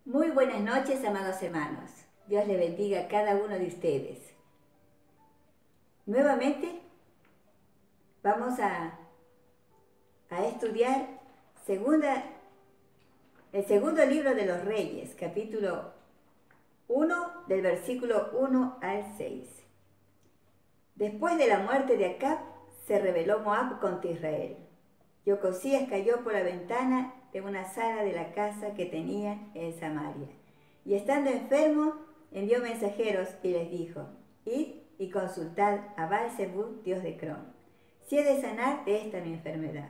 Muy buenas noches, amados hermanos. Dios les bendiga a cada uno de ustedes. Nuevamente vamos a estudiar el segundo libro de los Reyes, capítulo 1, del versículo 1 al 6. Después de la muerte de Acab, se rebeló Moab contra Israel. Y Ocosías cayó por la ventana de una sala de la casa que tenía en Samaria. Y estando enfermo, envió mensajeros y les dijo: Id y consultad a Baal-Zebub, dios de Cron, si he de sanar de esta mi enfermedad.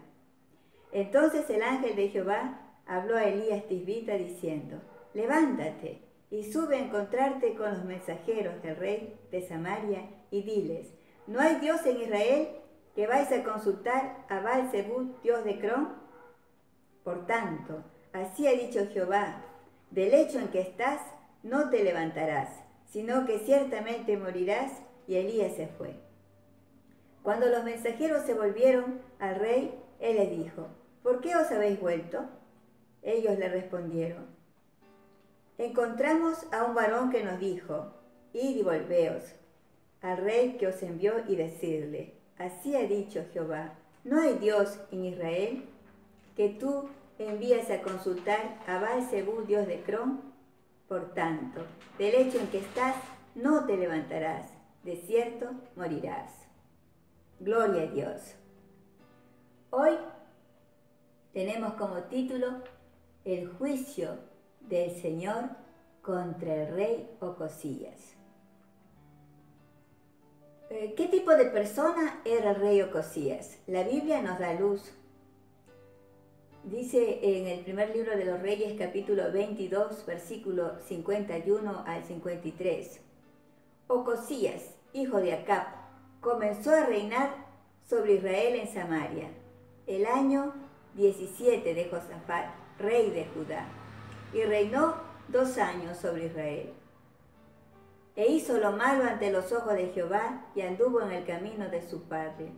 Entonces el ángel de Jehová habló a Elías Tisbita diciendo: Levántate y sube a encontrarte con los mensajeros del rey de Samaria y diles: ¿No hay Dios en Israel que vais a consultar a Baal-Zebub, dios de Cron? Por tanto, así ha dicho Jehová: del lecho en que estás no te levantarás, sino que ciertamente morirás. Y Elías se fue. Cuando los mensajeros se volvieron al rey, él les dijo: ¿Por qué os habéis vuelto? Ellos le respondieron: encontramos a un varón que nos dijo: id y volveos al rey que os envió y decidle: así ha dicho Jehová: ¿no hay Dios en Israel que tú envías a consultar a Baal-Zebub, dios de Cron? Por tanto, del lecho en que estás no te levantarás, de cierto morirás. Gloria a Dios. Hoy tenemos como título el juicio del Señor contra el rey Ocosías. ¿Qué tipo de persona era el rey Ocosías? La Biblia nos da luz. Dice en el primer libro de los Reyes, capítulo 22, versículo 51 al 53. Ocosías, hijo de Acab, comenzó a reinar sobre Israel en Samaria, el año 17 de Josafat, rey de Judá, y reinó 2 años sobre Israel. E hizo lo malo ante los ojos de Jehová, y anduvo en el camino de su padre,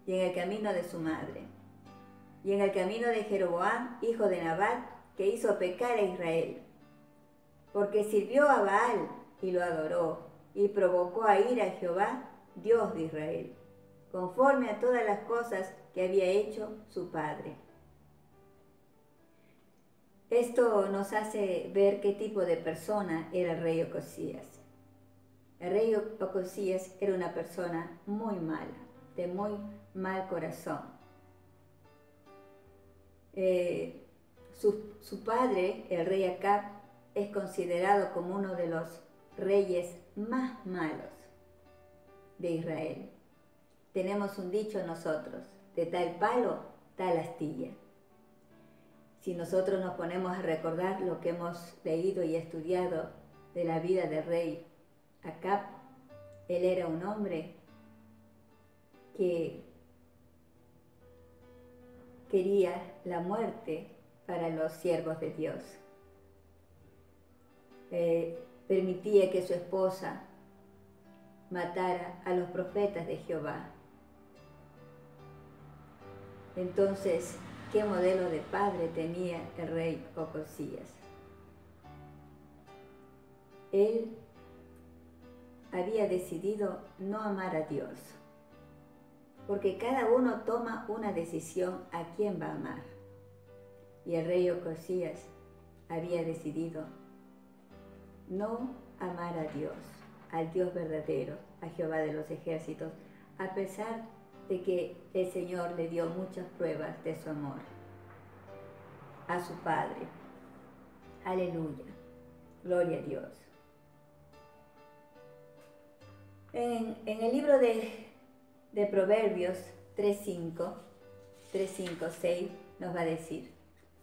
y en el camino de su madre, y en el camino de Jeroboam, hijo de Nabat, que hizo pecar a Israel, porque sirvió a Baal y lo adoró, y provocó a ira a Jehová, Dios de Israel, conforme a todas las cosas que había hecho su padre. Esto nos hace ver qué tipo de persona era el rey Ocosías. El rey Ocosías era una persona muy mala, de muy mal corazón. Su padre, el rey Acab, es considerado como uno de los reyes más malos de Israel. Tenemos un dicho nosotros: de tal palo, tal astilla. Si nosotros nos ponemos a recordar lo que hemos leído y estudiado de la vida del rey Acab, él era un hombre que quería la muerte para los siervos de Dios. Permitía que su esposa matara a los profetas de Jehová. Entonces, ¿qué modelo de padre tenía el rey Ocosías? Él había decidido no amar a Dios, porque cada uno toma una decisión a quién va a amar. Y el rey Ocosías había decidido no amar a Dios, al Dios verdadero, a Jehová de los ejércitos, a pesar de que el Señor le dio muchas pruebas de su amor a su padre. Aleluya, gloria a Dios. En el libro de Proverbios 3:5, 6 nos va a decir: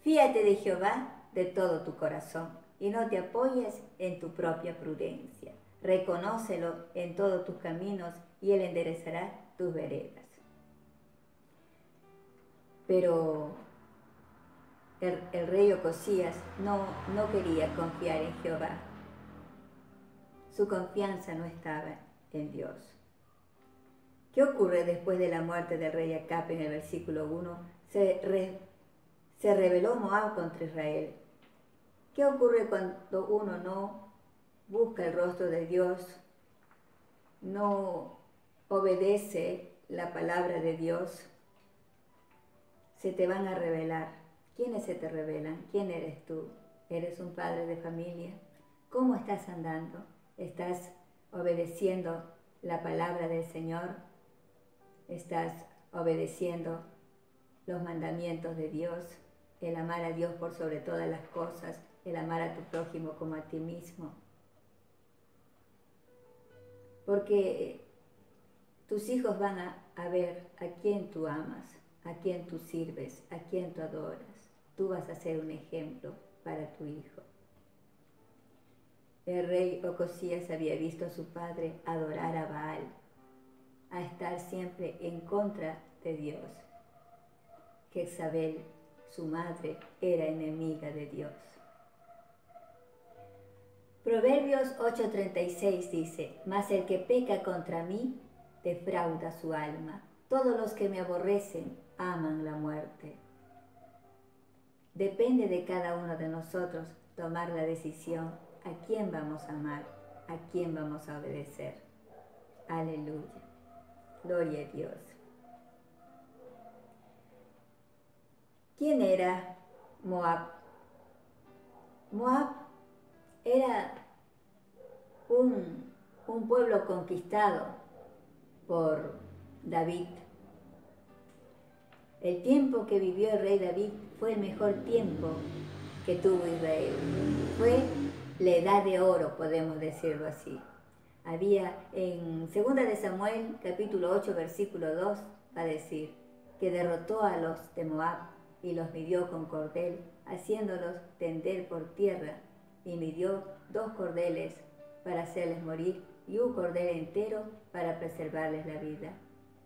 fíate de Jehová de todo tu corazón y no te apoyes en tu propia prudencia. Reconócelo en todos tus caminos y él enderezará tus veredas. Pero el rey Ocosías no quería confiar en Jehová. Su confianza no estaba en Dios. ¿Qué ocurre después de la muerte del rey Acab? En el versículo 1, se rebeló Moab contra Israel. ¿Qué ocurre cuando uno no busca el rostro de Dios, no obedece la palabra de Dios? Se te van a revelar. ¿Quiénes se te revelan? ¿Quién eres tú? ¿Eres un padre de familia? ¿Cómo estás andando? ¿Estás obedeciendo la palabra del Señor? ¿Estás obedeciendo los mandamientos de Dios? El amar a Dios por sobre todas las cosas, el amar a tu prójimo como a ti mismo. Porque tus hijos van a ver a quién tú amas, a quién tú sirves, a quién tú adoras. Tú vas a ser un ejemplo para tu hijo. El rey Ocosías había visto a su padre adorar a Baal, a estar siempre en contra de Dios. Jezabel, su madre, era enemiga de Dios. Proverbios 8:36 dice: mas el que peca contra mí, defrauda su alma. Todos los que me aborrecen aman la muerte. Depende de cada uno de nosotros tomar la decisión a quién vamos a amar, a quién vamos a obedecer. Aleluya. Gloria a Dios. ¿Quién era Moab? Moab era un pueblo conquistado por David. El tiempo que vivió el rey David fue el mejor tiempo que tuvo Israel. Fue la edad de oro, podemos decirlo así. Había en 2 de Samuel, capítulo 8, versículo 2, va a decir que derrotó a los de Moab y los midió con cordel, haciéndolos tender por tierra, y midió 2 cordeles para hacerles morir y un cordel entero para preservarles la vida.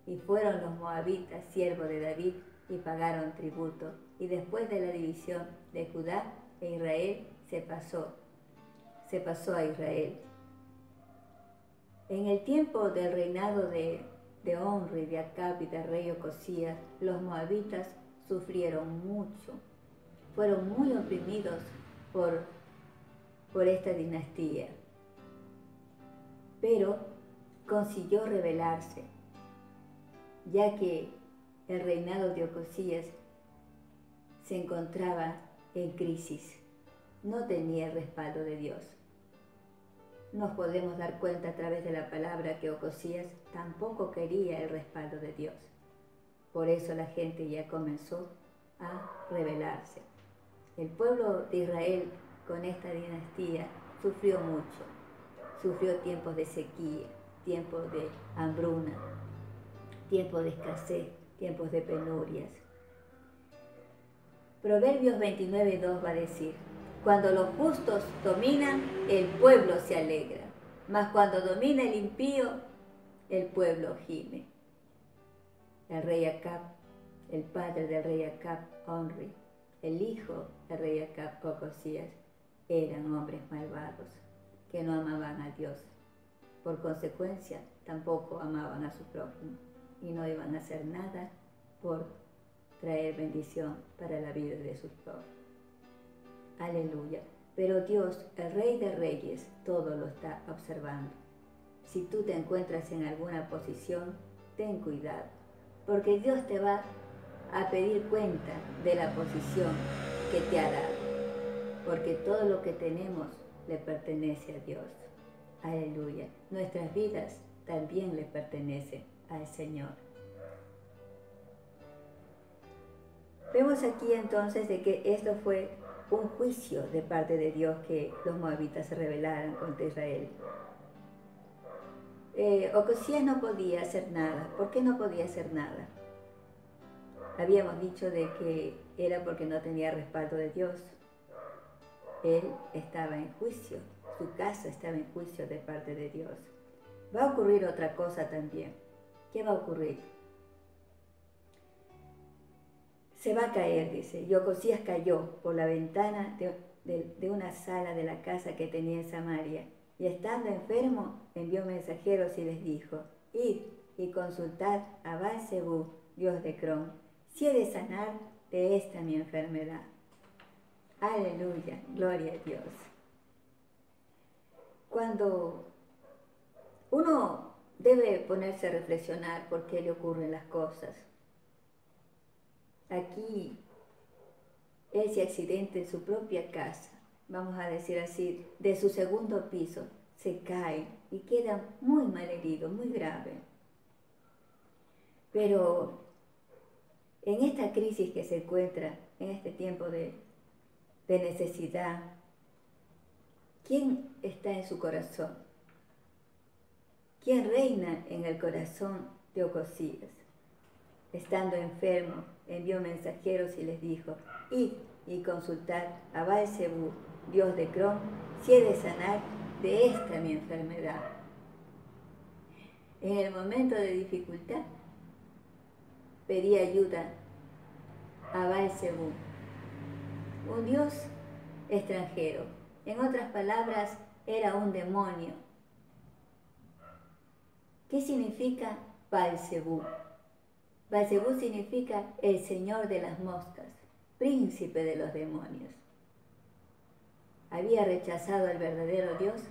Y fueron los moabitas siervos de David y pagaron tributo. Y después de la división de Judá e Israel se pasó a Israel. En el tiempo del reinado de Omri, de Acab y del rey Ocosías, los moabitas sufrieron mucho. Fueron muy oprimidos por esta dinastía. Pero consiguió rebelarse, ya que el reinado de Ocosías se encontraba en crisis. No tenía el respaldo de Dios. Nos podemos dar cuenta a través de la palabra que Ocosías tampoco quería el respaldo de Dios. Por eso la gente ya comenzó a rebelarse. El pueblo de Israel con esta dinastía sufrió mucho. Sufrió tiempos de sequía, tiempos de hambruna, tiempos de escasez, tiempos de penurias. Proverbios 29:2 va a decir: cuando los justos dominan, el pueblo se alegra, mas cuando domina el impío, el pueblo gime. El rey Acab, el padre del rey Acab, Omri, el hijo del rey Acab, Ocosías, eran hombres malvados que no amaban a Dios. Por consecuencia, tampoco amaban a su prójimo y no iban a hacer nada por traer bendición para la vida de sus prójimos. Aleluya. Pero Dios, el Rey de Reyes, todo lo está observando. Si tú te encuentras en alguna posición, ten cuidado, porque Dios te va a pedir cuenta de la posición que te ha dado, porque todo lo que tenemos le pertenece a Dios. Aleluya. Nuestras vidas también le pertenecen al Señor. Vemos aquí entonces de que esto fue un juicio de parte de Dios, que los moabitas se rebelaran contra Israel. Ocosías no podía hacer nada. ¿Por qué no podía hacer nada? Habíamos dicho de que era porque no tenía respaldo de Dios. Él estaba en juicio, su casa estaba en juicio de parte de Dios. Va a ocurrir otra cosa también. ¿Qué va a ocurrir? Se va a caer, dice. Y Ocosías cayó por la ventana de una sala de la casa que tenía en Samaria. Y estando enfermo, envió mensajeros y les dijo: id y consultad a Baal-zebú, dios de Cron, si he de sanar de esta mi enfermedad. Aleluya, gloria a Dios. Cuando uno debe ponerse a reflexionar por qué le ocurren las cosas. Aquí, ese accidente en su propia casa, vamos a decir así, de su segundo piso, se cae y queda muy mal herido, muy grave. Pero en esta crisis que se encuentra, en este tiempo de necesidad, ¿quién está en su corazón? ¿Quién reina en el corazón de Ocosías? Estando enfermo, envió mensajeros y les dijo: id y consultad a Baal-Zebú, dios de Crom, si he de sanar de esta mi enfermedad. En el momento de dificultad, pedí ayuda a Baal-Zebú, un dios extranjero. En otras palabras, era un demonio. ¿Qué significa Baal-Zebú? Baal-Zebú significa el señor de las moscas, príncipe de los demonios. Había rechazado al verdadero Dios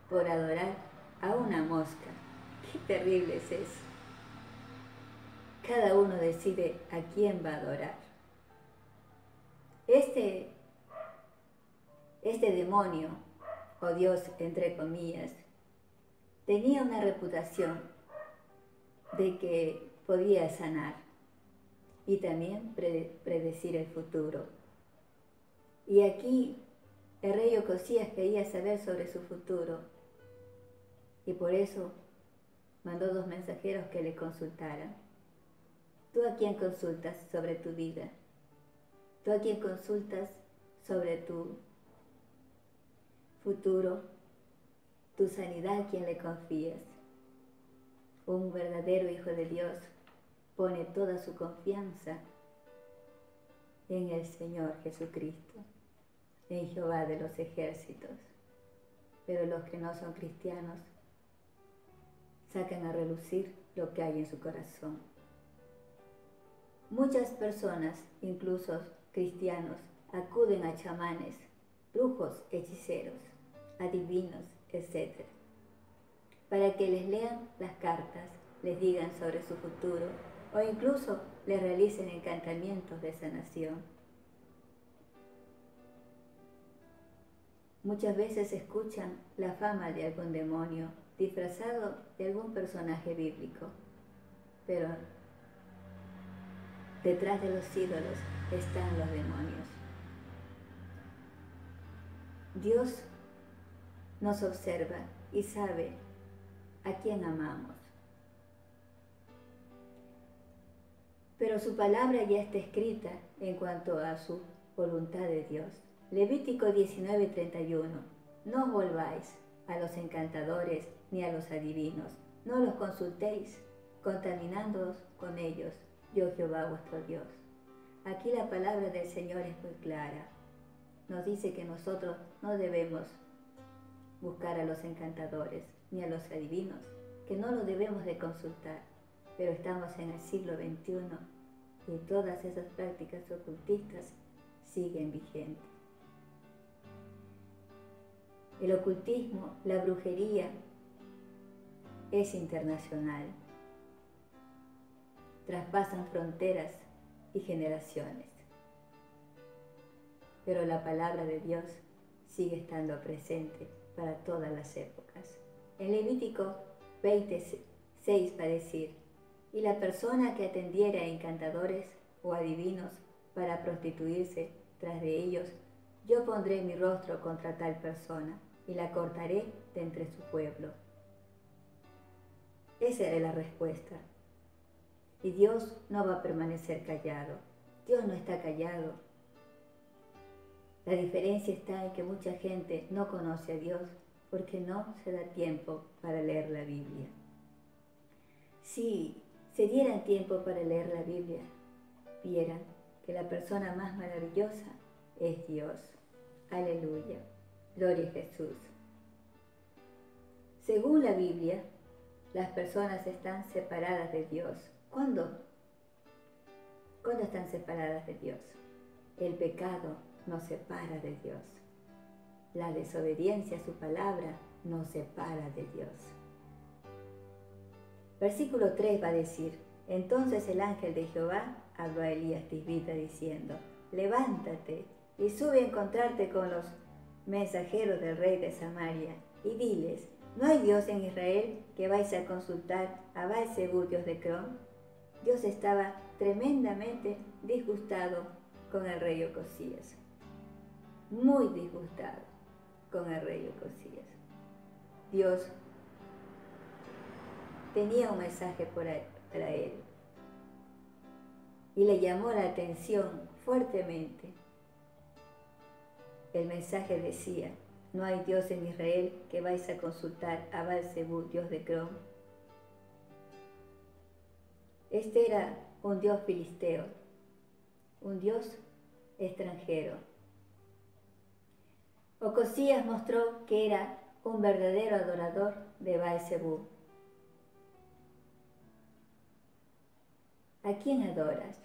por adorar a una mosca. Qué terrible es eso. Cada uno decide a quién va a adorar. Este demonio, o Dios entre comillas, tenía una reputación de que podía sanar y también predecir el futuro. Y aquí el rey Ocosías quería saber sobre su futuro y por eso mandó 2 mensajeros que le consultaran. ¿Tú a quién consultas sobre tu vida? ¿Tú a quién consultas sobre tu futuro? ¿Tu sanidad a quién le confías? Un verdadero hijo de Dios pone toda su confianza en el Señor Jesucristo, en Jehová de los ejércitos. Pero los que no son cristianos sacan a relucir lo que hay en su corazón. Muchas personas, incluso cristianos, acuden a chamanes, brujos, hechiceros, adivinos, etc., para que les lean las cartas, les digan sobre su futuro o incluso les realicen encantamientos de sanación. Muchas veces escuchan la fama de algún demonio disfrazado de algún personaje bíblico, pero detrás de los ídolos están los demonios. Dios nos observa y sabe a quién amamos. Pero su palabra ya está escrita en cuanto a su voluntad de Dios. Levítico 19:31. No os volváis a los encantadores ni a los adivinos, no los consultéis, contaminándoos con ellos, yo Jehová vuestro Dios. Aquí la palabra del Señor es muy clara. Nos dice que nosotros no debemos buscar a los encantadores ni a los adivinos, que no los debemos de consultar, pero estamos en el siglo XXI y todas esas prácticas ocultistas siguen vigentes. El ocultismo, la brujería, es internacional. Traspasan fronteras y generaciones. Pero la palabra de Dios sigue estando presente para todas las épocas. En Levítico 26 va a decir: y la persona que atendiera a encantadores o adivinos para prostituirse tras de ellos, yo pondré mi rostro contra tal persona y la cortaré de entre su pueblo. Esa era la respuesta. Y Dios no va a permanecer callado. Dios no está callado. La diferencia está en que mucha gente no conoce a Dios porque no se da tiempo para leer la Biblia. Si se dieran tiempo para leer la Biblia, vieran que la persona más maravillosa es Dios. Aleluya. Gloria a Jesús. Según la Biblia, las personas están separadas de Dios. ¿Cuándo? ¿Cuándo están separadas de Dios? El pecado nos separa de Dios. La desobediencia a su palabra nos separa de Dios. Versículo 3 va a decir: entonces el ángel de Jehová habló a Elías tisbita diciendo: levántate y sube a encontrarte con los mensajeros del rey de Samaria y diles: ¿no hay Dios en Israel que vais a consultar a Baal-zebub, dios de Crom? Dios estaba tremendamente disgustado con el rey Ocosías, muy disgustado con el rey Ocosías. Dios tenía un mensaje para él y le llamó la atención fuertemente. El mensaje decía: ¿no hay Dios en Israel que vais a consultar a Baal-zebub, dios de Crom? Este era un dios filisteo, un dios extranjero. Ocosías mostró que era un verdadero adorador de Baal-zebub. ¿A quién adoras?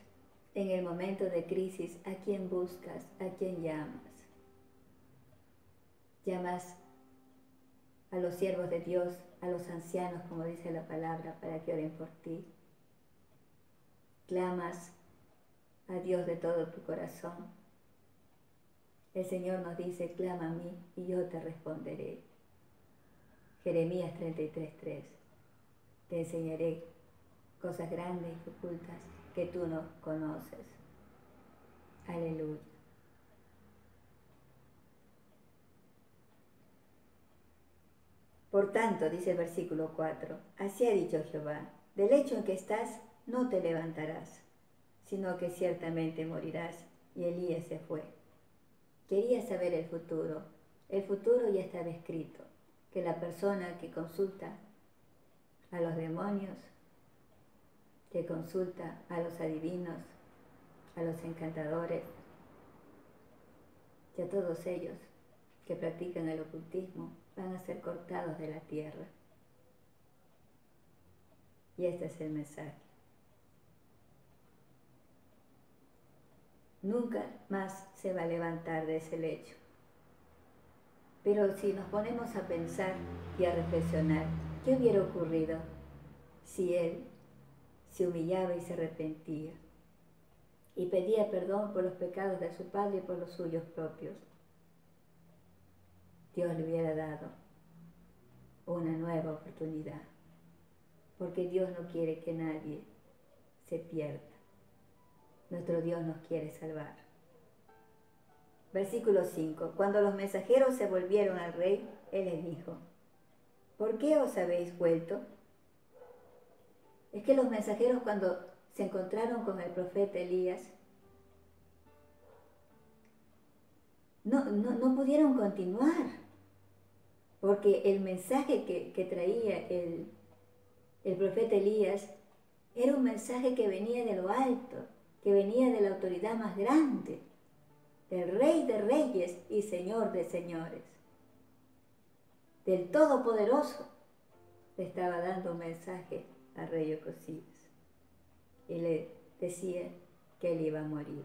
En el momento de crisis, ¿a quién buscas? ¿A quién llamas? ¿Llamas a los siervos de Dios, a los ancianos, como dice la palabra, para que oren por ti? ¿Clamas a Dios de todo tu corazón? El Señor nos dice: clama a mí y yo te responderé. Jeremías 33:3. Te enseñaré cosas grandes y ocultas que tú no conoces. Aleluya. Por tanto, dice el versículo 4, así ha dicho Jehová: del lecho en que estás no te levantarás, sino que ciertamente morirás. Y Elías se fue. Quería saber el futuro. El futuro ya estaba escrito, que la persona que consulta a los demonios, que consulta a los adivinos, a los encantadores y a todos ellos que practican el ocultismo, van a ser cortados de la tierra. Y este es el mensaje. Nunca más se va a levantar de ese lecho. Pero si nos ponemos a pensar y a reflexionar, ¿qué hubiera ocurrido si él se humillaba y se arrepentía y pedía perdón por los pecados de su padre y por los suyos propios? Dios le hubiera dado una nueva oportunidad, porque Dios no quiere que nadie se pierda. Nuestro Dios nos quiere salvar. Versículo 5. Cuando los mensajeros se volvieron al rey, él les dijo: ¿por qué os habéis vuelto? Es que los mensajeros, cuando se encontraron con el profeta Elías, no pudieron continuar, porque el mensaje que traía el profeta Elías era un mensaje que venía de lo alto, que venía de la autoridad más grande, del Rey de Reyes y Señor de Señores, del Todopoderoso. Le estaba dando un mensaje al rey Ocosías y le decía que él iba a morir.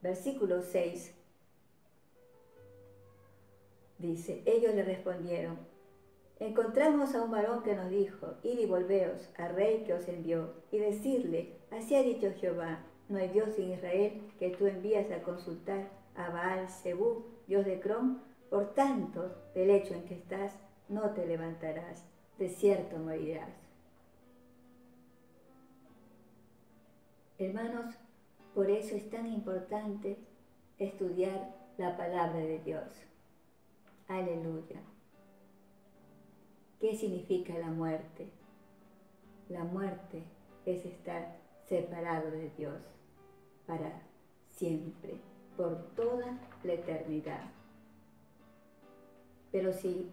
Versículo 6 dice: ellos le respondieron: encontramos a un varón que nos dijo: id y volveos al rey que os envió, y decirle: así ha dicho Jehová, no hay Dios en Israel que tú envías a consultar a Baal-zebub, dios de Crom. Por tanto, del lecho en que estás no te levantarás, de cierto morirás. Hermanos, por eso es tan importante estudiar la palabra de Dios. Aleluya. ¿Qué significa la muerte? La muerte es estar separado de Dios para siempre, por toda la eternidad. Pero si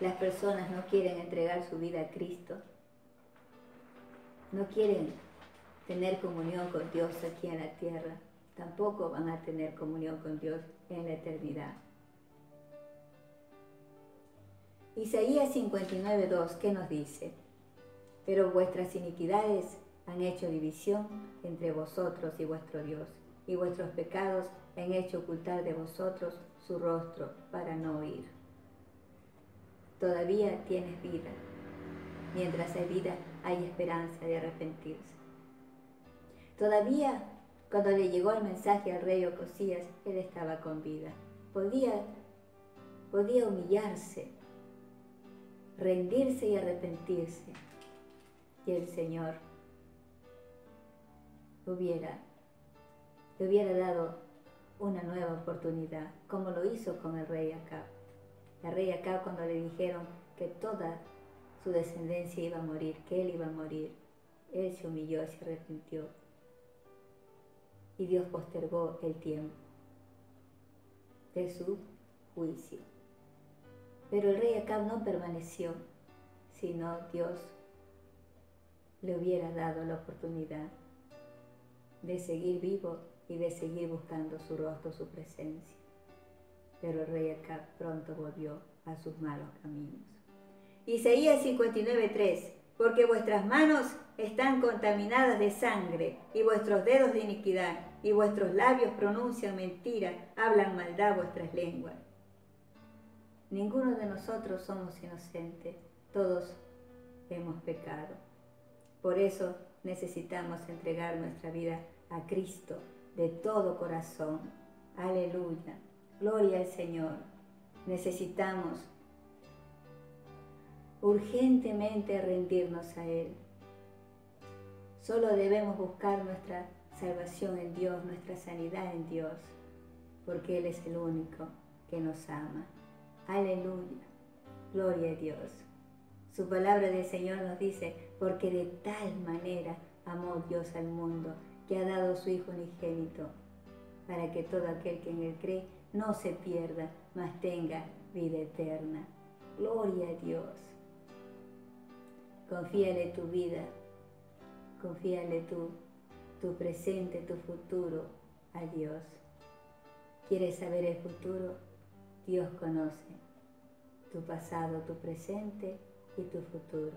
las personas no quieren entregar su vida a Cristo, no quieren tener comunión con Dios aquí en la tierra, tampoco van a tener comunión con Dios en la eternidad. Isaías 59:2, ¿qué nos dice? Pero vuestras iniquidades han hecho división entre vosotros y vuestro Dios, y vuestros pecados han hecho ocultar de vosotros su rostro para no oír. Todavía tienes vida. Mientras hay vida, hay esperanza de arrepentirse. Todavía, cuando le llegó el mensaje al rey Ocosías, él estaba con vida. Podía humillarse, rendirse y arrepentirse. Y el Señor le hubiera dado una nueva oportunidad, como lo hizo con el rey Acab. El rey Acab, cuando le dijeron que toda su descendencia iba a morir, que él iba a morir, él se humilló y se arrepintió. Y Dios postergó el tiempo de su juicio. Pero el rey Acab no permaneció, sino Dios le hubiera dado la oportunidad de seguir vivo y de seguir buscando su rostro, su presencia. Pero el rey Acab pronto volvió a sus malos caminos. Isaías 59:3: porque vuestras manos están contaminadas de sangre y vuestros dedos de iniquidad, y vuestros labios pronuncian mentira, hablan maldad vuestras lenguas. Ninguno de nosotros somos inocentes, todos hemos pecado. Por eso necesitamos entregar nuestra vida a Cristo de todo corazón. Aleluya, gloria al Señor. Necesitamos urgentemente rendirnos a Él. Solo debemos buscar nuestra salvación en Dios, nuestra sanidad en Dios, porque Él es el único que nos ama. Aleluya, gloria a Dios. Su palabra del Señor nos dice: porque de tal manera amó Dios al mundo, que ha dado a su Hijo unigénito, para que todo aquel que en Él cree no se pierda, mas tenga vida eterna. Gloria a Dios. Confíale tu vida, confíale tu presente, tu futuro a Dios. ¿Quieres saber el futuro? Dios conoce tu pasado, tu presente y tu futuro.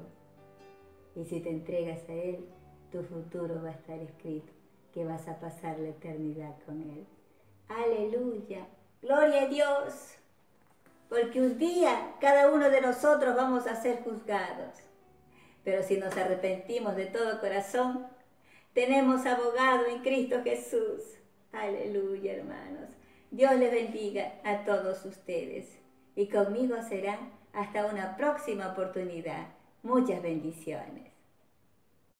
Y si te entregas a Él, tu futuro va a estar escrito, que vas a pasar la eternidad con Él. Aleluya, gloria a Dios, porque un día cada uno de nosotros vamos a ser juzgados. Pero si nos arrepentimos de todo corazón, tenemos abogado en Cristo Jesús. Aleluya, hermanos. Dios les bendiga a todos ustedes. Y conmigo será hasta una próxima oportunidad. Muchas bendiciones.